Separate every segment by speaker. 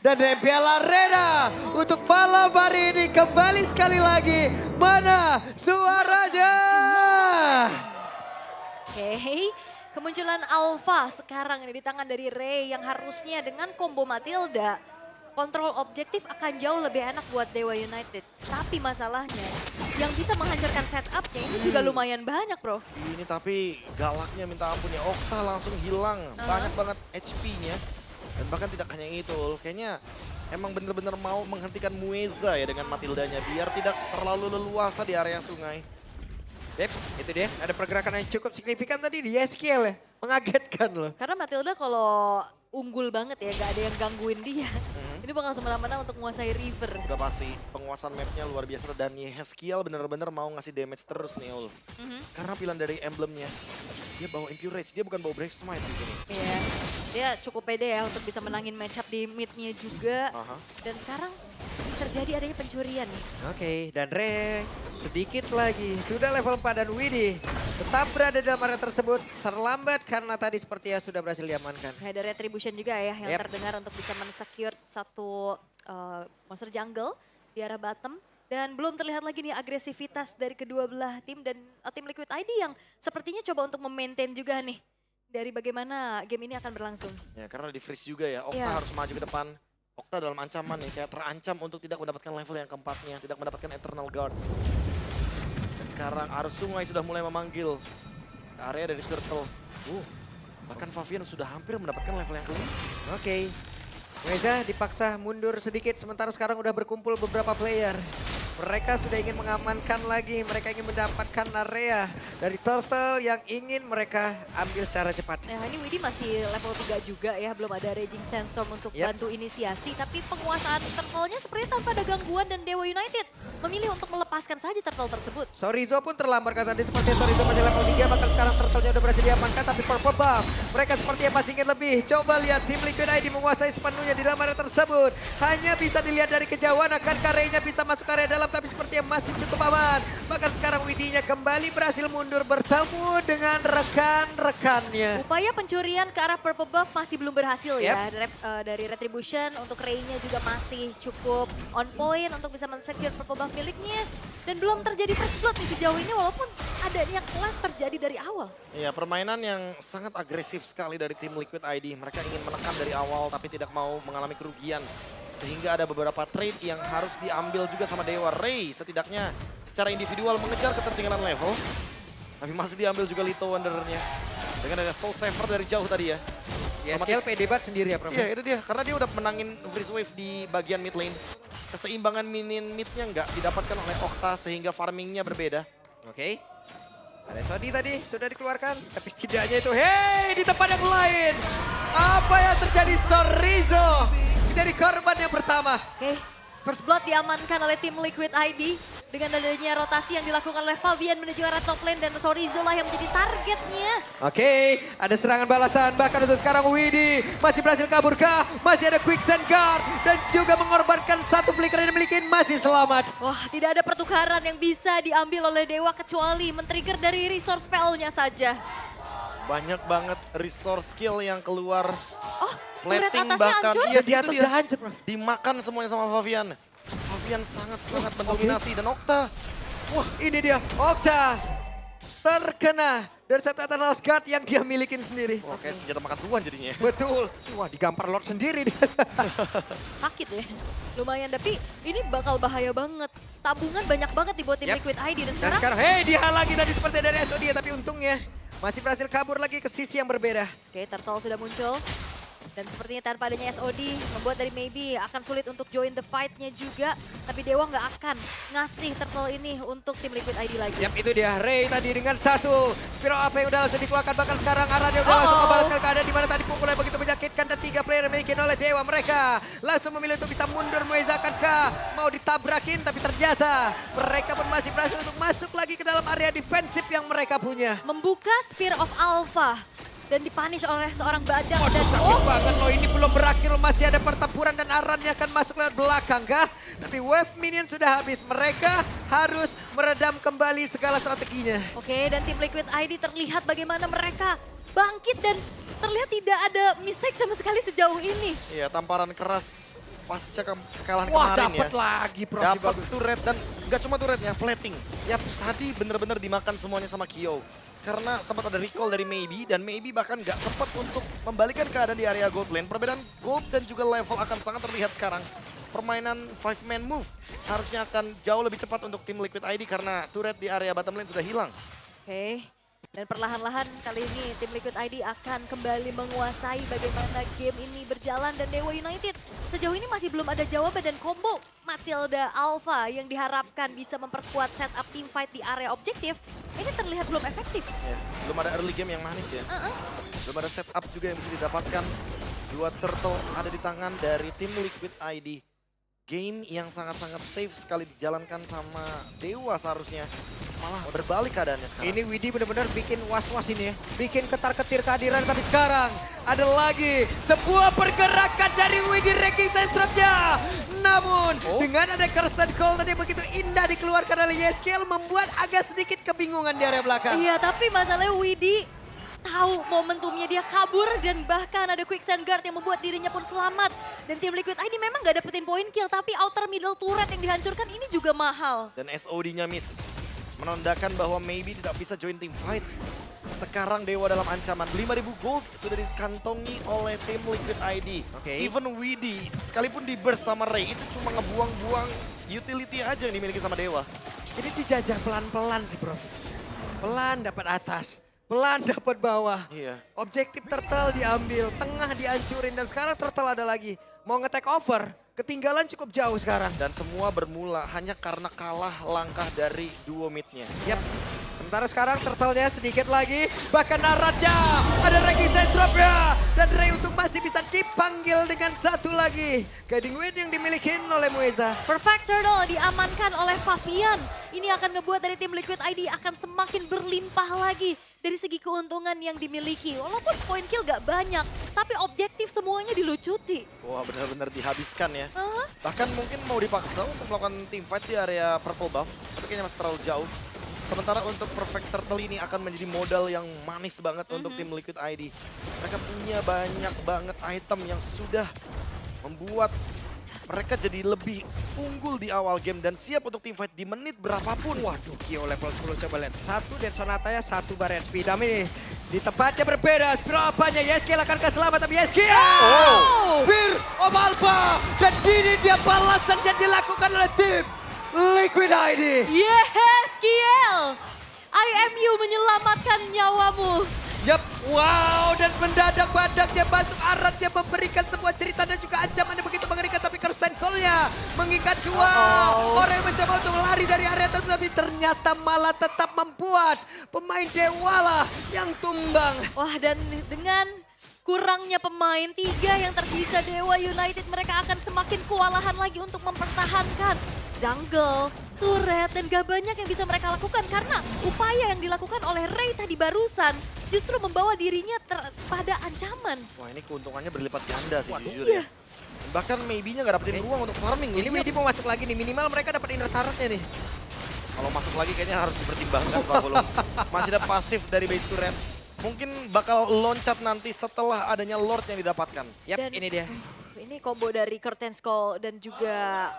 Speaker 1: Dan Piala Arena untuk malam hari ini kembali sekali lagi. Mana suaranya?
Speaker 2: Oke, kemunculan Alpha sekarang ini di tangan dari Ray yang harusnya dengan combo Matilda kontrol objektif akan jauh lebih enak buat Dewa United. Tapi masalahnya yang bisa menghancurkan setupnya ini juga lumayan banyak bro.
Speaker 3: Ini tapi galaknya minta ampun ya, Okta langsung hilang, banyak banget HP-nya. Dan bahkan tidak hanya itu, kayaknya emang bener-bener mau menghentikan Mueza ya dengan Matildanya biar tidak terlalu leluasa di area sungai.
Speaker 1: Yep, itu dia. Ada pergerakan yang cukup signifikan tadi di Yeskiel ya. Mengagetkan loh.
Speaker 2: Karena Matilda kalau unggul banget ya, gak ada yang gangguin dia. Ini bakal semena-mena untuk menguasai River.
Speaker 3: Udah pasti penguasaan mapnya luar biasa dan Yeskiel bener-bener mau ngasih damage terus nih Ul. Karena pilihan dari emblemnya, dia bawa Impure Rage, dia bukan bawa Brave Smite di sini.
Speaker 2: Iya, dia cukup pede ya untuk bisa menangin matchup di mid-nya juga. Dan sekarang terjadi adanya pencurian nih.
Speaker 1: Oke, dan Ray sedikit lagi sudah level 4 dan Widhi tetap berada dalam area tersebut. Terlambat karena tadi sepertinya sudah berhasil diamankan.
Speaker 2: Ada Retribution juga ya yang terdengar untuk bisa men-secure satu monster jungle di arah bottom. Dan belum terlihat lagi nih agresivitas dari kedua belah tim dan tim Liquid ID yang sepertinya coba untuk memaintain juga nih dari bagaimana game ini akan berlangsung.
Speaker 3: Ya karena di freeze juga ya, Okta harus maju ke depan. Okta dalam ancaman nih, kayak terancam untuk tidak mendapatkan level yang keempatnya, tidak mendapatkan Eternal Guard. Dan sekarang arus sungai sudah mulai memanggil ke area dari Turtle. Bahkan Favian sudah hampir mendapatkan level yang kelima.
Speaker 1: Oke, Mueza dipaksa mundur sedikit sementara sekarang udah berkumpul beberapa player. Mereka sudah ingin mengamankan lagi, mereka ingin mendapatkan area dari Turtle yang ingin mereka ambil secara cepat.
Speaker 2: Nah ini Widhi masih level 3 juga ya, belum ada Raging Sandstorm untuk bantu inisiasi. Tapi penguasaan Turtle-nya sepertinya tanpa ada gangguan dan Dewa United memilih untuk melepaskan saja Turtle tersebut.
Speaker 1: Sorizo pun terlambat kata tadi seperti Sorizo masih level 3, bahkan sekarang Turtle-nya udah berhasil diamankan. Tapi Purple Buff, mereka sepertinya masih ingin lebih. Coba lihat tim Liquid ID menguasai sepenuhnya di dalam area tersebut. Hanya bisa dilihat dari kejauhan, akankah Ray-nya bisa masuk ke area dalam, tapi sepertinya masih cukup aman. Bahkan sekarang Widhi-nya kembali berhasil mundur bertemu dengan rekan-rekannya.
Speaker 2: Upaya pencurian ke arah Purple Buff masih belum berhasil ya. Dari Retribution untuk Ray-nya juga masih cukup on point untuk bisa men-secure Purple Buff miliknya. Dan belum terjadi first blood nih sejauh ini walaupun adanya kelas terjadi dari awal.
Speaker 3: Iya, permainan yang sangat agresif sekali dari tim Liquid ID. Mereka ingin menekan dari awal tapi tidak mau mengalami kerugian. Sehingga ada beberapa trade yang harus diambil juga sama Dewa. Ray setidaknya secara individual mengejar ketertinggalan level. Tapi masih diambil juga Little Wanderer-nya. Dengan ada Soul Saver dari jauh tadi ya.
Speaker 1: Yeskiel pede banget sendiri ya Prof.
Speaker 3: Iya itu dia, karena dia udah menangin Freeze Wave di bagian mid lane. Keseimbangan minion mid-nya nggak didapatkan oleh Okta sehingga farmingnya berbeda.
Speaker 1: Oke. Ada Sodi tadi sudah dikeluarkan, tapi setidaknya itu, hey di tempat yang lain. Apa yang terjadi? Sorizo menjadi korban yang pertama.
Speaker 2: Oke, first blood diamankan oleh tim Liquid ID. Dengan adanya rotasi yang dilakukan oleh Favian menuju arah top lane dan Sorizo lah yang menjadi targetnya.
Speaker 1: Oke, ada serangan balasan bahkan untuk sekarang Widhi masih berhasil kabur kah? Masih ada Quicksand Guard dan juga mengorbankan satu flicker yang dimiliki masih selamat.
Speaker 2: Wah, tidak ada pertukaran yang bisa diambil oleh Dewa kecuali men-trigger dari resource spell-nya saja.
Speaker 3: Banyak banget resource skill yang keluar.
Speaker 2: turret
Speaker 3: Plating
Speaker 2: atasnya
Speaker 3: bahkan
Speaker 2: hancur?
Speaker 3: iya
Speaker 1: Di atas udah hancur, Prof.
Speaker 3: dimakan semuanya sama Favian. Favian sangat-sangat mendominasi dan Okta.
Speaker 1: Wah, ini dia Okta terkena dari satu Eternal Guard yang dia milikin sendiri.
Speaker 3: Oke, senjata makan tuan jadinya.
Speaker 1: Betul. Wah, digampar Lord sendiri dia.
Speaker 2: Sakit ya. Lumayan, tapi ini bakal bahaya banget. Tabungan banyak banget dibuat tim Liquid ID dan
Speaker 1: Dan
Speaker 2: sekarang
Speaker 1: sekarang, hey dihalangi tadi seperti dari SOD, tapi untungnya masih berhasil kabur lagi ke sisi yang berbeda.
Speaker 2: oke, Turtle sudah muncul. Dan sepertinya tanpa adanya SOD, membuat dari Maybe akan sulit untuk join the fight-nya juga. Tapi Dewa nggak akan ngasih Turtle ini untuk tim Liquid ID lagi.
Speaker 1: Yap, itu dia Ray tadi dengan satu Spiral apa yang udah langsung dikeluarkan, bahkan sekarang arahnya udah langsung membalaskan keadaan di mana tadi pukulan begitu menyakitkan dan 3 player yang dimiliki oleh Dewa. Mereka langsung memilih untuk bisa mundur. Mueza akankah mau ditabrakin, tapi ternyata mereka pun masih berhasil untuk masuk lagi ke dalam area defensif yang mereka punya.
Speaker 2: Membuka Spear of Alpha dan dipunish oleh seorang Badak. Dan
Speaker 1: Sakit banget loh, ini belum berakhir, masih ada pertempuran dan Arannya akan masuk lewat belakang kah? Tapi wave minion sudah habis, mereka harus meredam kembali segala strateginya.
Speaker 2: oke, dan tim Liquid ID terlihat bagaimana mereka bangkit dan terlihat tidak ada mistake sama sekali sejauh ini.
Speaker 3: Iya, tamparan keras pasca kekalahan
Speaker 1: Wah,
Speaker 3: kemarin
Speaker 1: dapat
Speaker 3: ya.
Speaker 1: lagi Prof.
Speaker 3: Dapat turret dan nggak cuma turretnya, plating. Yap, tadi bener-bener dimakan semuanya sama Kyo. Karena sempat ada recall dari Maybe dan Maybe bahkan nggak sempat untuk membalikan keadaan di area gold lane. Perbedaan gold dan juga level akan sangat terlihat sekarang. Permainan 5-man move harusnya akan jauh lebih cepat untuk tim Liquid ID karena turret di area bottom lane sudah hilang.
Speaker 2: Oke. Dan perlahan-lahan kali ini tim Liquid ID akan kembali menguasai bagaimana game ini berjalan dan Dewa United sejauh ini masih belum ada jawaban dan combo Matilda Alpha yang diharapkan bisa memperkuat setup team fight di area objektif ini terlihat belum efektif.
Speaker 3: Ya, belum ada early game yang manis ya. Belum ada setup juga yang bisa didapatkan. Dua turtle ada di tangan dari tim Liquid ID. Game yang sangat-sangat safe sekali dijalankan sama Dewa seharusnya. Malah berbalik keadaannya sekarang.
Speaker 1: Ini Widi benar-benar bikin was-was ini ya. Bikin ketar-ketir kehadiran, tapi sekarang ada lagi sebuah pergerakan dari Widi Reki Sestropnya. Namun dengan ada Kirsten Cole tadi begitu indah dikeluarkan oleh Yeskiel membuat agak sedikit kebingungan di area belakang.
Speaker 2: Iya, tapi masalahnya Widi tahu momentumnya, dia kabur dan bahkan ada quicksand guard yang membuat dirinya pun selamat. Dan tim Liquid ID memang gak dapetin poin kill, tapi outer middle turret yang dihancurkan ini juga mahal.
Speaker 3: Dan SOD-nya miss. Menandakan bahwa Maybe tidak bisa join team fight. Sekarang Dewa dalam ancaman. 5.000 gold sudah dikantongi oleh tim Liquid ID. Even Widi, sekalipun di burst sama Ray, itu cuma ngebuang-buang utility aja yang dimiliki sama Dewa.
Speaker 1: Jadi dijajar pelan-pelan sih bro. Pelan dapat atas. Pelan dapat bawah.
Speaker 3: Iya.
Speaker 1: Objektif turtle diambil, tengah dihancurin dan sekarang turtle ada lagi. Mau nge-take over, ketinggalan cukup jauh sekarang.
Speaker 3: Dan semua bermula hanya karena kalah langkah dari duo mid-nya.
Speaker 1: Yap. Sementara sekarang turtle-nya sedikit lagi, bahkan Naradja, ada Regi Sestropnya. Dan Ray untuk masih bisa dipanggil dengan satu lagi. Guiding Wind yang dimiliki oleh Mueza.
Speaker 2: Perfect Turtle diamankan oleh Favian. Ini akan ngebuat dari tim Liquid ID akan semakin berlimpah lagi dari segi keuntungan yang dimiliki. Walaupun poin kill gak banyak, tapi objektif semuanya dilucuti.
Speaker 3: Wah, benar-benar dihabiskan ya.
Speaker 2: Hah?
Speaker 3: Bahkan mungkin mau dipaksa untuk melakukan team fight di area purple buff, tapi kayaknya masih terlalu jauh. Sementara untuk Perfect Turtle ini akan menjadi modal yang manis banget untuk tim Liquid ID. Mereka punya banyak banget item yang sudah membuat mereka jadi lebih unggul di awal game dan siap untuk team fight di menit berapapun.
Speaker 1: Waduh, Kyo level 10 coba lihat. Satu dan Sonatanya, satu Barret Speed. Ini di tempatnya berbeda. Spear apanya? Yeskiel akan keselamatan. Yeskiel! Spear of Alpha! Dan ini dia balasan yang dilakukan oleh tim Liquid ID.
Speaker 2: Yes, Kiel! IMU menyelamatkan nyawamu.
Speaker 1: Yap, wow, dan mendadak badaknya masuk aratnya memberikan sebuah cerita dan juga ancaman yang begitu mengerikan. Tapi Kirsten Cole-nya mengikat dua orang yang mencoba untuk lari dari area tersebut. Tapi ternyata malah tetap membuat pemain Dewa lah yang tumbang.
Speaker 2: Wah, dan dengan kurangnya pemain, 3 yang tersisa Dewa United, mereka akan semakin kewalahan lagi untuk mempertahankan jungle, turret, dan gak banyak yang bisa mereka lakukan karena upaya yang dilakukan oleh Ray tadi barusan justru membawa dirinya pada ancaman.
Speaker 3: Wah, ini keuntungannya berlipat ganda sih jujur
Speaker 2: iya.
Speaker 3: ya. Bahkan maybe-nya nggak dapetin ruang untuk farming.
Speaker 1: Ini Widi mau masuk lagi nih, minimal mereka dapat inner turret-nya nih.
Speaker 3: Kalau masuk lagi kayaknya harus dipertimbangkan Pak Bolong. Masih ada pasif dari base turret. Mungkin bakal loncat nanti setelah adanya Lord yang didapatkan.
Speaker 1: Yap,
Speaker 2: Dan
Speaker 1: ini dia.
Speaker 2: ini combo dari Curtain Skull dan juga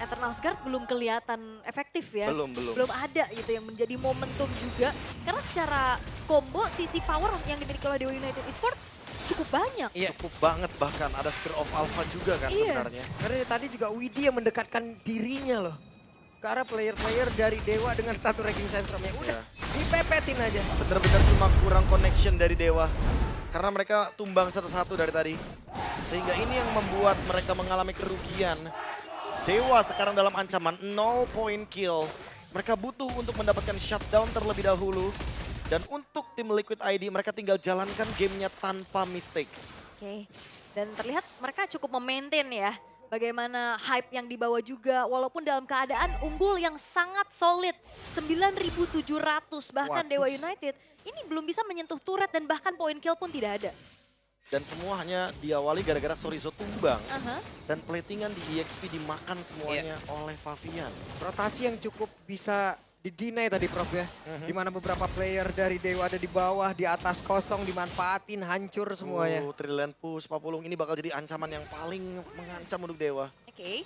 Speaker 2: Eternal Guard belum kelihatan efektif ya. Belum ada gitu yang menjadi momentum juga. Karena secara combo sisi power yang dimiliki oleh Dewa United Esports cukup banyak.
Speaker 1: Iya.
Speaker 3: Cukup banget bahkan ada Spear of Alpha juga kan sebenarnya.
Speaker 1: Karena tadi juga Widi yang mendekatkan dirinya loh. Ke arah player-player dari Dewa dengan satu ranking sentrum. Ya udah, dipepetin aja.
Speaker 3: Bener-bener cuma kurang connection dari Dewa. Karena mereka tumbang satu-satu dari tadi. Sehingga ini yang membuat mereka mengalami kerugian. Dewa sekarang dalam ancaman 0 point kill. Mereka butuh untuk mendapatkan shutdown terlebih dahulu. Dan untuk tim Liquid ID mereka tinggal jalankan gamenya tanpa mistake.
Speaker 2: Oke, dan terlihat mereka cukup memaintain ya. Bagaimana hype yang dibawa juga walaupun dalam keadaan unggul yang sangat solid. 9.700 bahkan Dewa United ini belum bisa menyentuh turret dan bahkan poin kill pun tidak ada.
Speaker 3: Dan semua hanya diawali gara-gara Sorizo tumbang.
Speaker 2: Aha.
Speaker 3: Dan platingan di EXP dimakan semuanya oleh Favian.
Speaker 1: Rotasi yang cukup bisa di-deny tadi Prof ya. Di mana beberapa player dari Dewa ada di bawah, di atas kosong, dimanfaatin, hancur semuanya.
Speaker 3: Trillion push, Papulung ini bakal jadi ancaman yang paling mengancam untuk Dewa.
Speaker 2: Oke.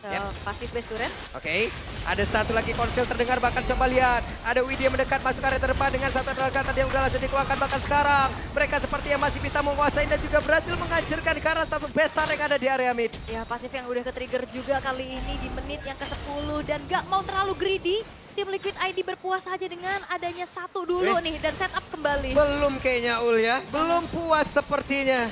Speaker 1: Yep.
Speaker 2: Pasif base turret.
Speaker 1: Oke, ada satu lagi konsil terdengar, bahkan coba lihat. Ada Widya mendekat masuk area terdepan dengan satu tenaga tadi yang udah langsung dikeluarkan. Bahkan sekarang mereka sepertinya masih bisa menguasai dan juga berhasil menghancurkan ke arah satu bestar yang ada di area mid.
Speaker 2: Ya pasif yang udah ke-trigger juga kali ini di menit yang ke-10 dan gak mau terlalu greedy. Tim Liquid ID berpuas saja dengan adanya satu dulu nih dan setup kembali.
Speaker 1: Belum kayaknya Ul ya, belum puas sepertinya.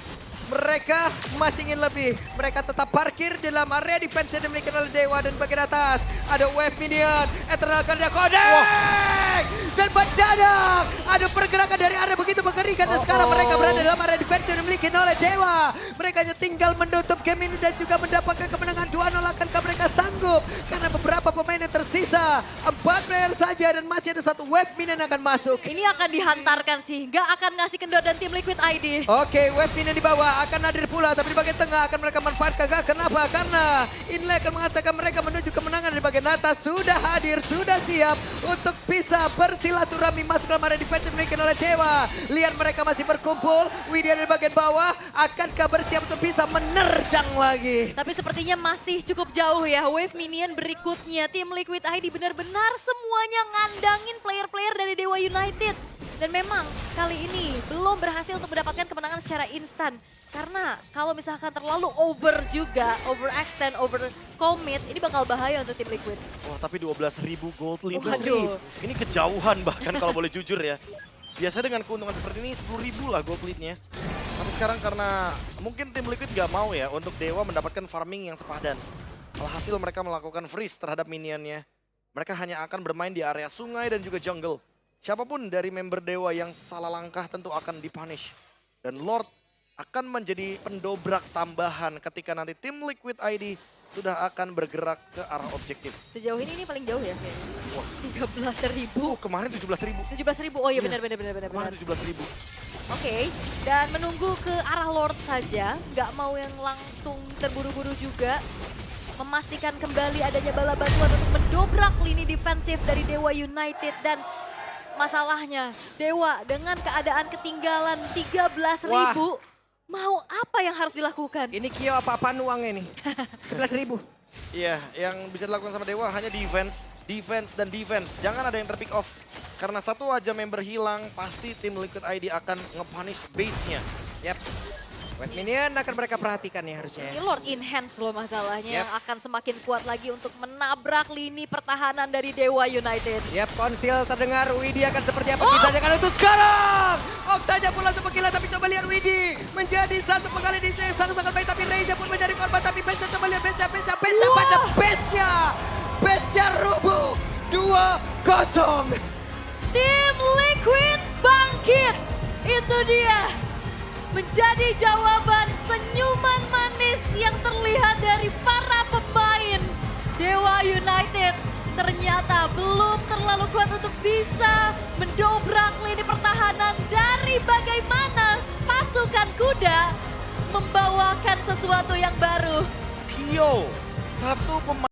Speaker 1: Mereka masih ingin lebih. Mereka tetap parkir di dalam area defense yang dimiliki oleh Dewa dan bagian atas. Ada wave minion, Eternal Guardian Codec! Dan mendadak ada pergerakan dari area begitu mengerikan. Dan sekarang mereka berada dalam area defense yang dimiliki oleh Dewa. Mereka hanya tinggal menutup game ini dan juga mendapatkan kemenangan 2-0. Akankah mereka sanggup? Karena beberapa pemain yang tersisa. 4 player saja dan masih ada satu wave minion yang akan masuk.
Speaker 2: Ini akan dihantarkan sehingga akan ngasih kendor dan tim Liquid ID.
Speaker 1: Oke, wave minion di bawah akan hadir pula, tapi di bagian tengah akan mereka manfaatkan. Kenapa? Karena Inlay akan mengatakan mereka menuju kemenangan di bagian atas. Sudah hadir, sudah siap untuk bisa bersilaturahmi masuk dalam area defense dimiliki oleh Dewa. Lihat mereka masih berkumpul, Widya di bagian bawah. Akankah bersiap untuk bisa menerjang lagi?
Speaker 2: Tapi sepertinya masih cukup jauh ya wave minion berikutnya. Tim Liquid ID benar-benar semuanya ngandangin player-player dari Dewa United. Dan memang kali ini belum berhasil untuk mendapatkan kemenangan secara instan. Karena kalau misalkan terlalu over juga, overextend, over commit, ini bakal bahaya untuk tim Liquid.
Speaker 3: Wah tapi 12.000 gold lead.
Speaker 2: Waduh.
Speaker 3: Ini kejauhan bahkan kalau boleh jujur ya. Biasa dengan keuntungan seperti ini 10.000 lah gold leadnya. Tapi sekarang karena mungkin tim Liquid gak mau ya untuk Dewa mendapatkan farming yang sepadan. Alhasil mereka melakukan freeze terhadap minionnya. Mereka hanya akan bermain di area sungai dan juga jungle. Siapapun dari member Dewa yang salah langkah tentu akan dipunish. Dan Lord akan menjadi pendobrak tambahan ketika nanti tim Liquid ID sudah akan bergerak ke arah objektif.
Speaker 2: Sejauh ini paling jauh ya kayaknya.
Speaker 3: Wah.
Speaker 2: 13.000.
Speaker 3: Kemarin 17.000.
Speaker 2: 17.000, oh iya benar.
Speaker 3: Kemarin 17.000.
Speaker 2: Oke, dan menunggu ke arah Lord saja, nggak mau yang langsung terburu-buru juga. Memastikan kembali adanya bala bantuan untuk mendobrak lini defensif dari Dewa United. Dan masalahnya Dewa dengan keadaan ketinggalan 13.000, mau apa yang harus dilakukan?
Speaker 1: Ini Kio apa-apaan uangnya nih? 11.000.
Speaker 3: Iya, yang bisa dilakukan sama Dewa hanya defense, dan defense. Jangan ada yang terpick off. Karena satu aja member hilang, pasti tim Liquid ID akan nge-punish base-nya.
Speaker 1: Yap. Wave minion akan mereka perhatikan nih harusnya.
Speaker 2: Ini Lord Enhance loh masalahnya
Speaker 1: Yep.
Speaker 2: yang akan semakin kuat lagi untuk menabrak lini pertahanan dari Dewa United.
Speaker 1: Yap, konsil terdengar. Widya akan seperti apa kisahnya kan untuk sekarang. Oktanya pula untuk gila, tapi coba lihat Widya menjadi satu penggali di yang sangat-sangat baik. Tapi Reza pun menjadi korban, tapi Besa coba lihat Besa pada Besa. Besa rubuh 2-0.
Speaker 2: Tim Liquid bangkit, itu dia. Menjadi jawaban senyuman manis yang terlihat dari para pemain Dewa United. Ternyata belum terlalu kuat untuk bisa mendobrak lini pertahanan dari bagaimana pasukan kuda membawakan sesuatu yang baru.
Speaker 3: Pio, satu pemain